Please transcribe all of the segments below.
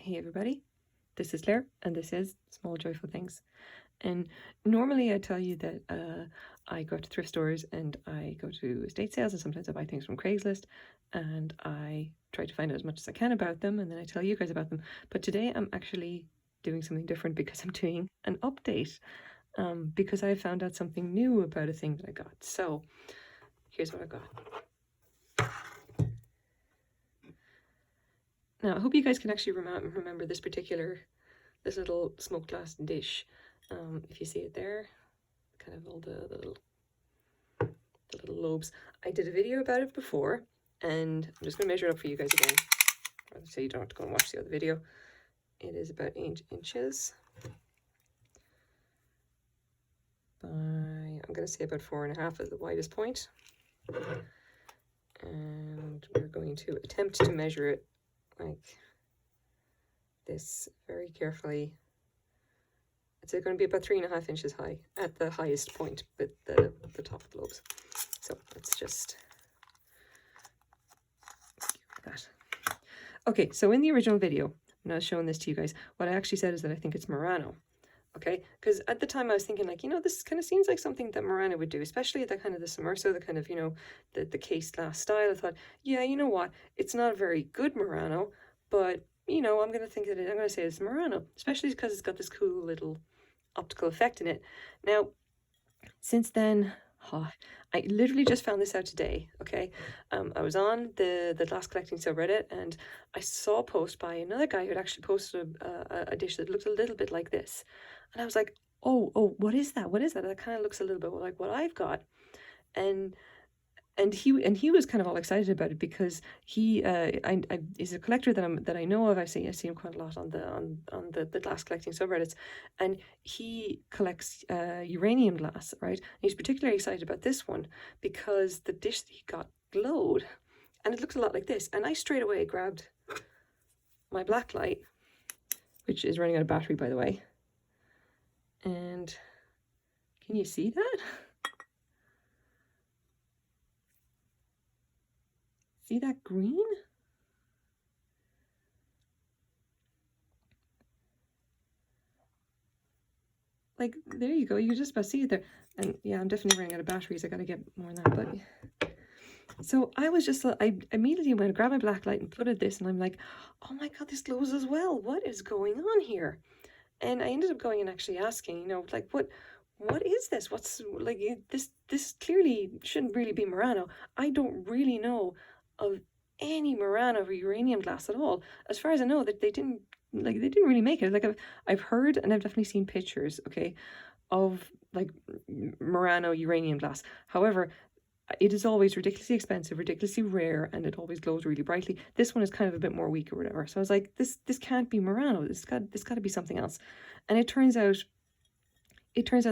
Hey everybody, this is Claire and this is Small Joyful Things. And normally I tell you that I go to thrift stores and I go to estate sales, and sometimes I buy things from Craigslist and I try to find out as much as I can about them, and then I tell you guys about them. But today I'm actually doing something different because I'm doing an update because I found out something new about a thing that I got. So here's what I got. Now I hope you guys can actually remember this little smoked glass dish. If you see it there, kind of all the little lobes. I did a video about it before, and I'm just going to measure it up for you guys again, so you don't have to go and watch the other video. It is about 8 inches by, I'm going to say about 4.5 at the widest point. And we're going to attempt to measure it like this very carefully. It's going to be about 3.5 inches high at the highest point, with the top of the lobes. So let's just get rid of that. Okay, so in the original video, when I was showing this to you guys, what I actually said is that I think it's Murano. Okay, because at the time I was thinking, like, this kind of seems like something that Murano would do, especially the kind of the Sommerso, the kind of, the cased glass style. I thought, yeah, you know what, it's not a very good Murano, but, I'm going to think that I'm going to say it's Murano, especially because it's got this cool little optical effect in it. Now, since then, I literally just found this out today, okay? I was on the glass collecting subreddit, and I saw a post by another guy who had actually posted a dish that looked a little bit like this. And I was like, oh, what is that? What is that? That kind of looks a little bit like what I've got. And he was kind of all excited about it because he is a collector that I know of. I see him quite a lot on the glass collecting subreddits, and he collects uranium glass, right? And he's particularly excited about this one because the dish that he got glowed, and it looks a lot like this. And I straight away grabbed my black light, which is running out of battery, by the way. And can you see that? See that green? Like, there you go. You can just about see it there. And yeah, I'm definitely running out of batteries. I got to get more than that. But so I was just, I immediately went to grab my black light and put it this, and I'm like, oh my God, this glows as well. What is going on here? And I ended up going and actually asking, like, what is this? What's, like, this clearly shouldn't really be Murano. I don't really know of any Murano or uranium glass at all. As far as I know, that they didn't really make it. Like, I've heard, and I've definitely seen pictures, okay, of like Murano uranium glass. However, it is always ridiculously expensive, ridiculously rare, and it always glows really brightly. This one is kind of a bit more weak or whatever. So I was like, this can't be Murano. This got to be something else. And it turns out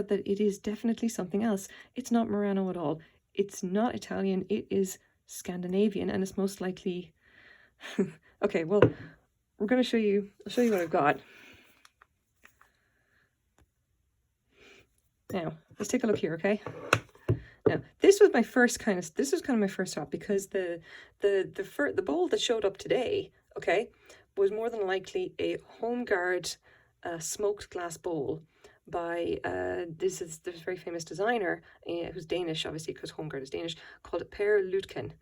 that it is definitely something else. It's not Murano at all. It's not Italian. It is Scandinavian, and it's most likely okay, well, we're going to show you. I'll show you what I've got. Now, let's take a look here, okay? Now, this was my first kind of my first thought, because the bowl that showed up today, okay, was more than likely a Home Guard smoked glass bowl by this very famous designer who's Danish, obviously, because Home Guard is Danish, called Per Lutken.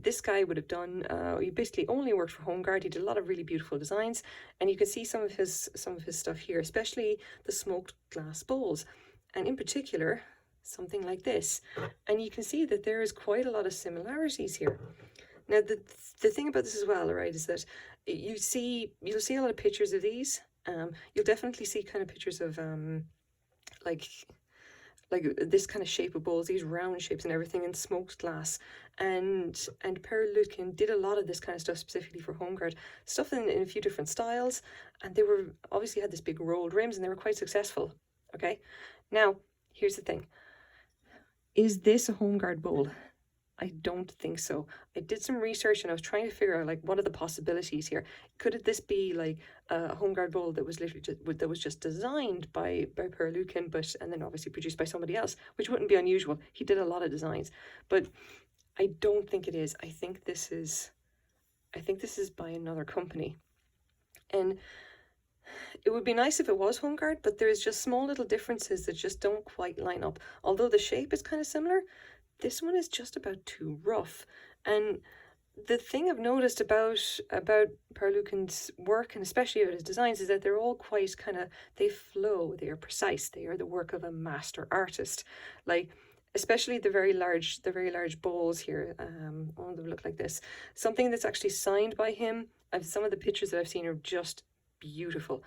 This guy would have done, he basically only worked for Home Guard. He did a lot of really beautiful designs, and you can see some of his stuff here, especially the smoked glass bowls, and in particular something like this. And you can see that there is quite a lot of similarities here. Now, the thing about this as well, right, is that you'll see a lot of pictures of these. You'll definitely see kind of pictures of like this kind of shape of bowls, these round shapes and everything, in smoked glass. And Per Lutken did a lot of this kind of stuff specifically for Home Guard, stuff in a few different styles, and they were obviously had this big rolled rims, and they were quite successful. Okay, now here's the thing: is this a Home Guard bowl? I don't think so. I did some research and I was trying to figure out, like, what are the possibilities here? Could this be like a Home Guard bowl that was literally just designed by Per Lutken, and then obviously produced by somebody else, which wouldn't be unusual. He did a lot of designs, but I don't think it is. I think this is by another company. And it would be nice if it was home guard, but there's just small little differences that just don't quite line up. Although the shape is kind of similar, this one is just about too rough. And the thing I've noticed about Parlucan's work, and especially about his designs, is that they're all quite kind of, they flow, they are precise, they are the work of a master artist. Like, especially the very large bowls here, all of them look like this. Something that's actually signed by him. Some of the pictures that I've seen are just beautiful.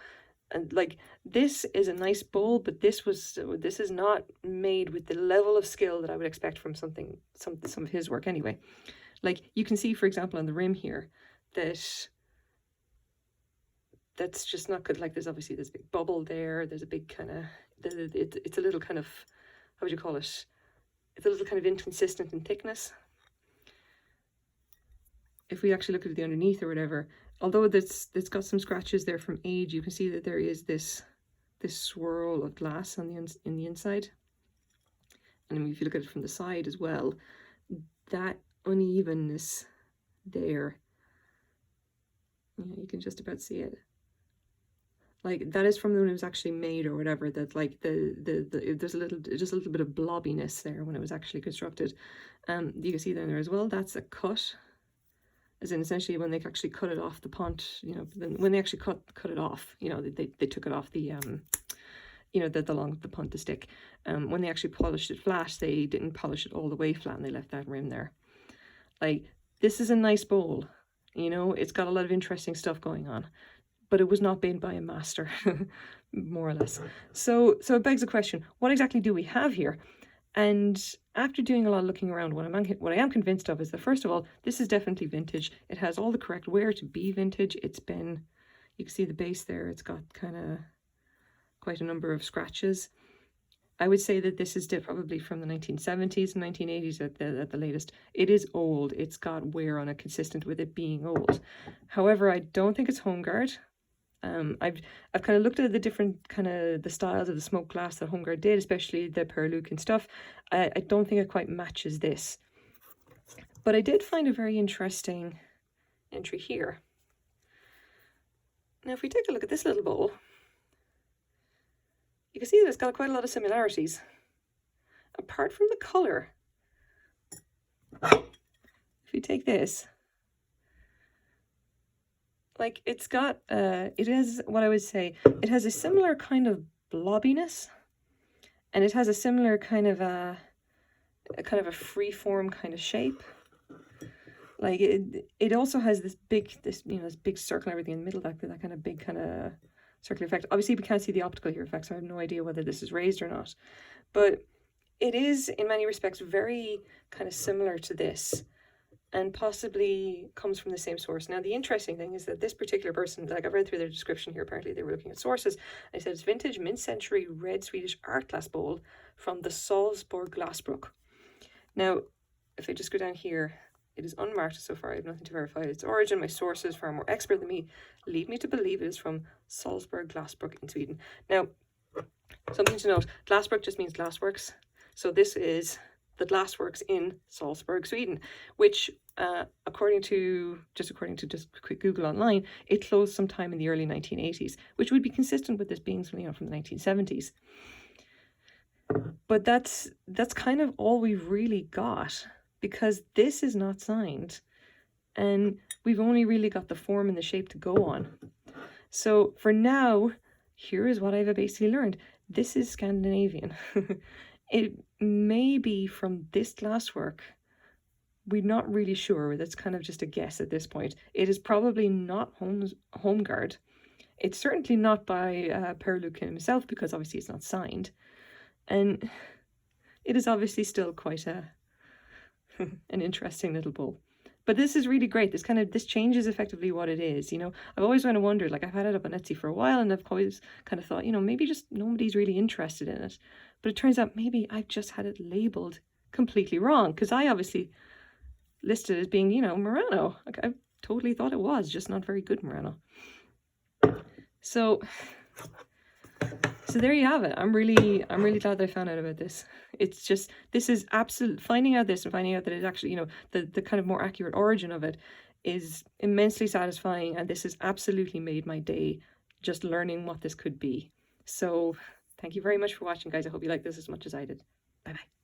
And like, this is a nice bowl, but this is not made with the level of skill that I would expect from some of his work anyway. Like, you can see, for example, on the rim here, that's just not good. Like, there's obviously this big bubble there. There's a big kind of, it's a little kind of, how would you call it? It's a little kind of inconsistent in thickness. If we actually look at the underneath or whatever, although it's got some scratches there from age, you can see that there is this swirl of glass on the inside. And then if you look at it from the side as well, that unevenness there, yeah, you can just about see it. Like, that is from when it was actually made or whatever, that like there's just a little bit of blobbiness there when it was actually constructed. You can see there as well, that's a cut, as in essentially when they actually cut it off the pont, you know, when they actually cut it off, you know, they took it off the you know, the punt to stick. When they actually polished it flat, they didn't polish it all the way flat, and they left that rim there. Like, this is a nice bowl, you know, it's got a lot of interesting stuff going on, but it was not made by a master, more or less. So it begs the question, what exactly do we have here? And after doing a lot of looking around, what I am convinced of is that, first of all, this is definitely vintage. It has all the correct wear to be vintage. It's been, you can see the base there, it's got kind of quite a number of scratches. I would say that this is probably from the 1970s and 1980s at the latest. It is old. It's got wear on it consistent with it being old. However, I don't think it's home guard. I've kind of looked at the different kind of the styles of the smoked glass that home guard did, especially the Parlucan stuff. I don't think it quite matches this. But I did find a very interesting entry here. Now, if we take a look at this little bowl, you can see that it's got quite a lot of similarities. Apart from the colour, if you take this, like, it's got, it is what I would say, it has a similar kind of blobbiness, and it has a similar kind of a free-form kind of shape. Like, it also has this big circle and everything in the middle, that kind of big kind of circular effect. Obviously, we can't see the optical here effect, so I have no idea whether this is raised or not. But it is, in many respects, very kind of similar to this, and possibly comes from the same source. Now, the interesting thing is that this particular person, like, I've read through their description here, apparently they were looking at sources. They said it's vintage mid-century red Swedish art glass bowl from the Salzburg Glasbruch. Now, if I just go down here, it is unmarked so far. I have nothing to verify its origin. My sources, far more expert than me, lead me to believe it is from Salzburg Glasbruch in Sweden. Now, something to note, Glasbruch just means glassworks. So this is the glassworks in Salzburg, Sweden, which, according to just quick Google online, it closed sometime in the early 1980s, which would be consistent with this being something from the 1970s. But that's kind of all we've really got, because this is not signed, and we've only really got the form and the shape to go on. So for now, here is what I've basically learned. This is Scandinavian. It may be from this glasswork. We're not really sure. That's kind of just a guess at this point. It is probably not home guard. It's certainly not by Parlucan himself, because obviously it's not signed. And it is obviously still quite an interesting little bowl. But this is really great. This changes effectively what it is. You know, I've always kind of wondered, like, I've had it up on Etsy for a while, and I've always kind of thought, you know, maybe just nobody's really interested in it. But it turns out maybe I've just had it labeled completely wrong, because I obviously listed it as being, you know, Murano. Like, I totally thought it was, just not very good Murano. So there you have it. I'm really glad that I found out about this. It's just, this is absolute, finding out this and finding out that it's actually, you know, the kind of more accurate origin of it is immensely satisfying, and this has absolutely made my day just learning what this could be. So thank you very much for watching, guys. I hope you like this as much as I did. Bye bye.